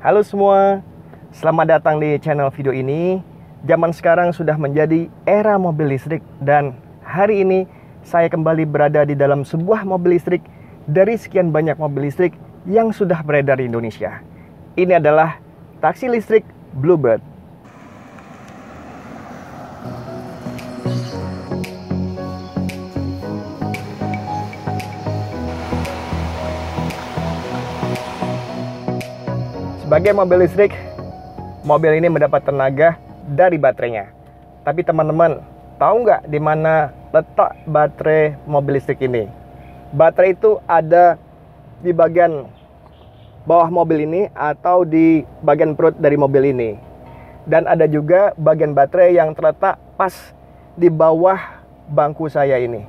Halo semua, selamat datang di channel video ini. Zaman sekarang sudah menjadi era mobil listrik dan hari ini saya kembali berada di dalam sebuah mobil listrik dari sekian banyak mobil listrik yang sudah beredar di Indonesia. Ini adalah taksi listrik Bluebird. Sebagai mobil listrik, mobil ini mendapat tenaga dari baterainya. Tapi teman-teman, tahu nggak di mana letak baterai mobil listrik ini? Baterai itu ada di bagian bawah mobil ini atau di bagian perut dari mobil ini. Dan ada juga bagian baterai yang terletak pas di bawah bangku saya ini.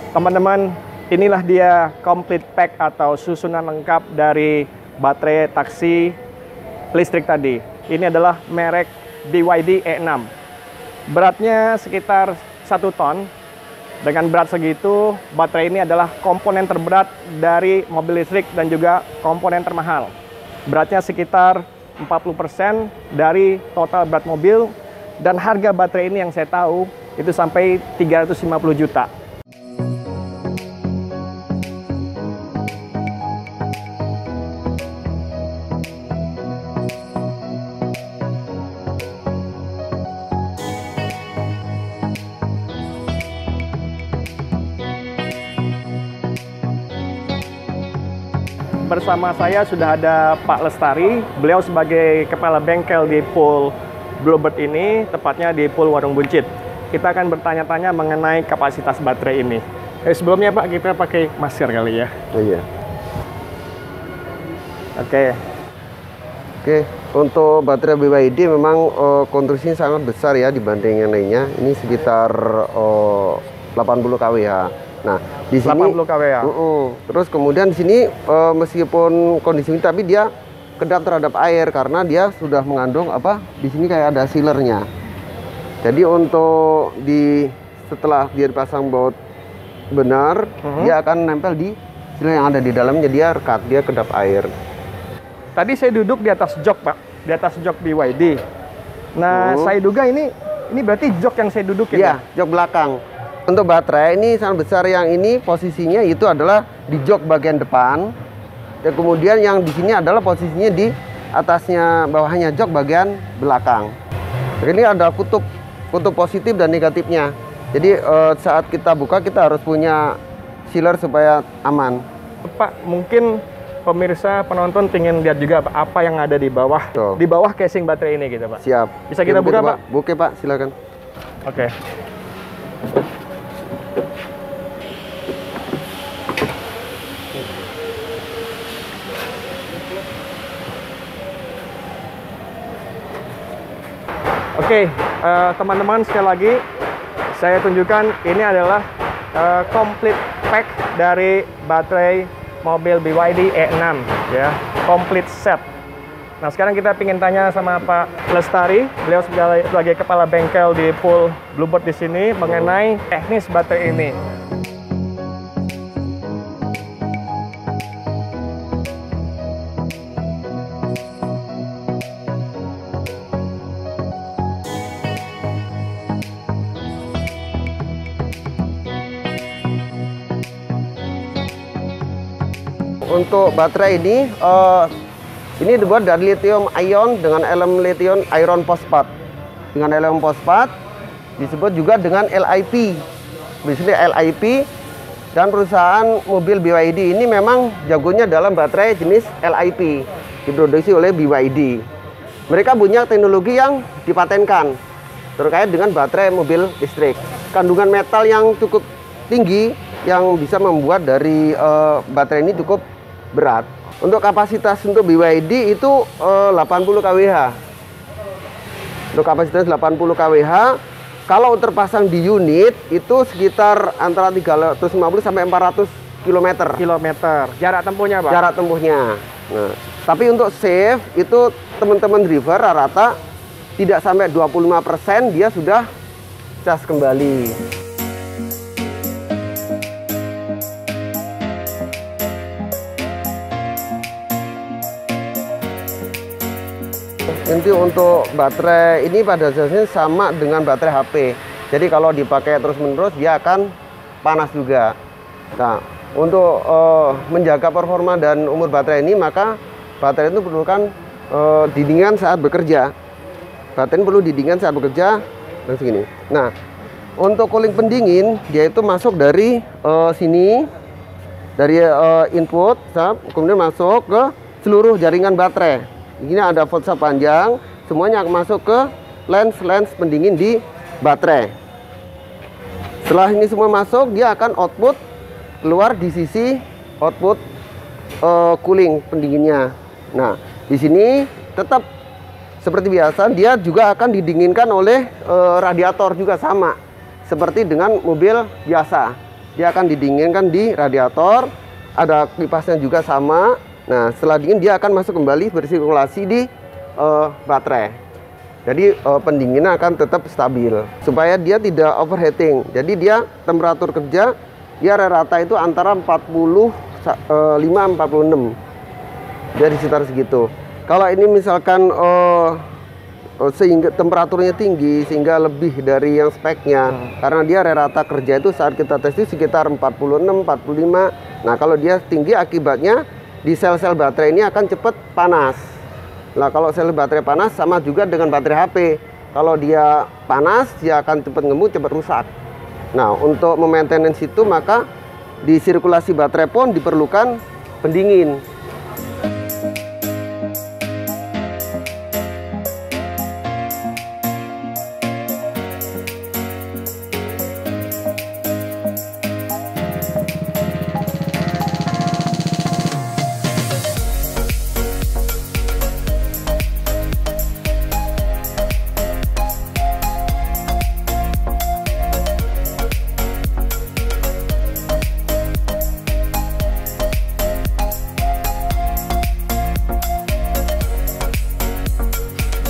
Teman-teman, inilah dia complete pack atau susunan lengkap dari baterai taksi listrik tadi. Ini adalah merek BYD E6. Beratnya sekitar 1 ton. Dengan berat segitu, baterai ini adalah komponen terberat dari mobil listrik dan juga komponen termahal. Beratnya sekitar 40% dari total berat mobil, dan harga baterai ini yang saya tahu itu sampai 350 juta. Bersama saya sudah ada Pak Lestari, beliau sebagai kepala bengkel di pool Bluebird ini, tepatnya di pool Warung Buncit. Kita akan bertanya-tanya mengenai kapasitas baterai ini. Sebelumnya Pak, kita pakai masker kali ya? Oh, iya. Oke, untuk baterai BYD memang konstruksinya sangat besar ya dibanding yang lainnya. Ini sekitar 80 kWh. Nah, di sini 80 kWh. Terus kemudian di sini meskipun kondisi ini, tapi dia kedap terhadap air karena dia sudah mengandung apa? Di sini kayak ada sealernya. Jadi untuk setelah dia dipasang baut benar, dia akan nempel di sealer yang ada di dalamnya, dia rekat, dia kedap air. Tadi saya duduk di atas jok Pak, di atas jok BYD. Nah, saya duga ini berarti jok yang saya dudukin. Iya, jok belakang. Untuk baterai ini sangat besar, yang ini posisinya itu adalah di jok bagian depan, dan kemudian yang di sini adalah posisinya di atasnya, bawahnya jok bagian belakang. Ini ada kutub positif dan negatifnya. Jadi saat kita buka kita harus punya sealer supaya aman. Pak, mungkin pemirsa penonton ingin lihat juga apa yang ada di bawah. Tuh. Di bawah casing baterai ini gitu Pak. Siap. Bisa kita buka Pak? Buka Pak, silakan. Oke. Oke, teman-teman, sekali lagi saya tunjukkan ini adalah complete pack dari baterai mobil BYD E6 ya, complete set. Nah, sekarang kita ingin tanya sama Pak Lestari, beliau sebagai kepala bengkel di pool Bluebird di sini mengenai teknis baterai ini. Untuk baterai ini dibuat dari lithium ion dengan elemen lithium iron phosphate. Dengan elemen fosfat disebut juga dengan LiP. Biasanya LiP, dan perusahaan mobil BYD ini memang jagonya dalam baterai jenis LiP, diproduksi oleh BYD. Mereka punya teknologi yang dipatenkan terkait dengan baterai mobil listrik. Kandungan metal yang cukup tinggi yang bisa membuat dari baterai ini cukup berat. Untuk kapasitas untuk BYD itu 80 kWh. Untuk kapasitas 80 kWh, kalau terpasang di unit itu sekitar antara 350 sampai 400 km. Jarak tempuhnya Pak? Jarak tempuhnya. Nah, tapi untuk safe itu teman-teman driver rata-rata tidak sampai 25% dia sudah cas kembali. Inti untuk baterai ini pada dasarnya sama dengan baterai HP. Jadi kalau dipakai terus-menerus dia akan panas juga. Nah, untuk menjaga performa dan umur baterai ini, maka baterai itu perlukan didingan saat bekerja. Baterai perlu didingan saat bekerja dan segini. Nah, untuk cooling pendingin dia itu masuk dari sini, dari input, kemudian masuk ke seluruh jaringan baterai. Ini ada voltase panjang, semuanya akan masuk ke lens pendingin di baterai. Setelah ini semua masuk, dia akan output keluar di sisi output cooling pendinginnya. Nah, di sini tetap seperti biasa, dia juga akan didinginkan oleh radiator juga sama seperti dengan mobil biasa. Dia akan didinginkan di radiator, ada kipasnya juga sama. Nah, setelah dingin dia akan masuk kembali bersirkulasi di baterai. Jadi pendinginan akan tetap stabil supaya dia tidak overheating. Jadi dia temperatur kerja dia rata itu antara 45-46. Dari sekitar segitu. Kalau ini misalkan sehingga temperaturnya tinggi sehingga lebih dari yang speknya, karena dia rata kerja itu saat kita tes itu sekitar 46-45. Nah, kalau dia tinggi akibatnya di sel-sel baterai ini akan cepat panas. Nah, kalau sel baterai panas sama juga dengan baterai HP. Kalau dia panas, dia akan cepat ngemuk, cepat rusak. Nah, untuk memaintenance itu maka di sirkulasi baterai pun diperlukan pendingin.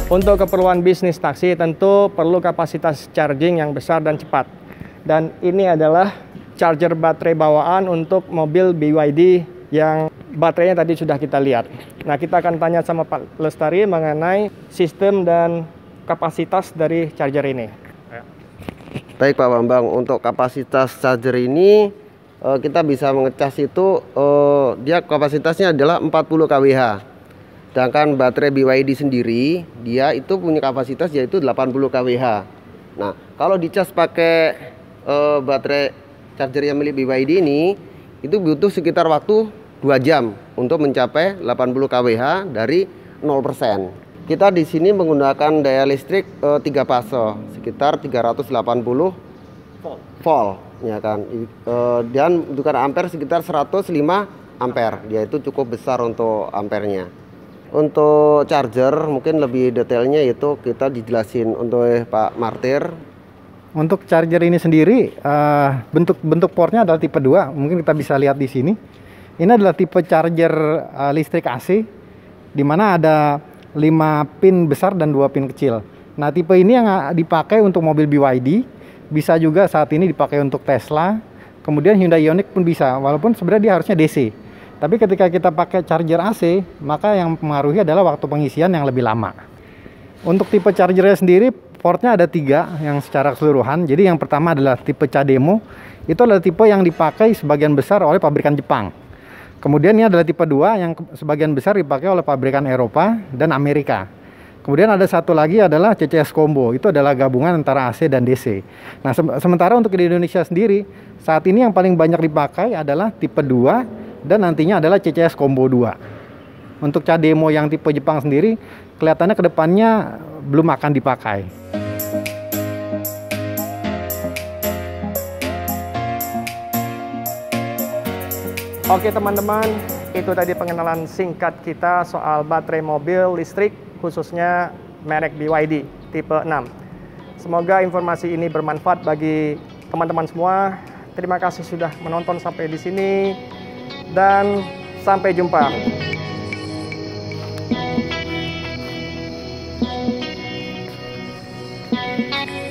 Untuk keperluan bisnis taksi tentu perlu kapasitas charging yang besar dan cepat. Dan ini adalah charger baterai bawaan untuk mobil BYD yang baterainya tadi sudah kita lihat. Nah, kita akan tanya sama Pak Lestari mengenai sistem dan kapasitas dari charger ini. Baik Pak Bambang, untuk kapasitas charger ini kita bisa mengecas itu dia kapasitasnya adalah 40 kWh. Sedangkan baterai BYD sendiri dia itu punya kapasitas yaitu 80 kWh. Nah, kalau dicas pakai baterai charger yang milik BYD ini itu butuh sekitar waktu 2 jam untuk mencapai 80 kWh dari 0%. Kita di sini menggunakan daya listrik 3 fase sekitar 380 volt ya kan. Dan untuk ampere sekitar 105 ampere. Dia itu cukup besar untuk ampernya. Untuk charger mungkin lebih detailnya itu kita dijelasin untuk Pak Martir. Untuk charger ini sendiri bentuk portnya adalah tipe 2. Mungkin kita bisa lihat di sini. Ini adalah tipe charger listrik AC di mana ada 5 pin besar dan 2 pin kecil. Nah, tipe ini yang dipakai untuk mobil BYD, bisa juga saat ini dipakai untuk Tesla. Kemudian Hyundai Ioniq pun bisa, walaupun sebenarnya dia harusnya DC. Tapi ketika kita pakai charger AC, maka yang mempengaruhi adalah waktu pengisian yang lebih lama. Untuk tipe chargernya sendiri, portnya ada 3 yang secara keseluruhan. Jadi yang pertama adalah tipe CHAdeMO. Itu adalah tipe yang dipakai sebagian besar oleh pabrikan Jepang. Kemudian ini adalah tipe 2 yang sebagian besar dipakai oleh pabrikan Eropa dan Amerika. Kemudian ada satu lagi adalah CCS Combo. Itu adalah gabungan antara AC dan DC. Nah, sementara untuk di Indonesia sendiri, saat ini yang paling banyak dipakai adalah tipe 2 dan nantinya adalah CCS Combo 2. Untuk CHAdeMO yang tipe Jepang sendiri kelihatannya kedepannya belum akan dipakai. Oke teman-teman, itu tadi pengenalan singkat kita soal baterai mobil listrik khususnya merek BYD tipe 6. Semoga informasi ini bermanfaat bagi teman-teman semua. Terima kasih sudah menonton sampai di sini. Dan sampai jumpa. Bye.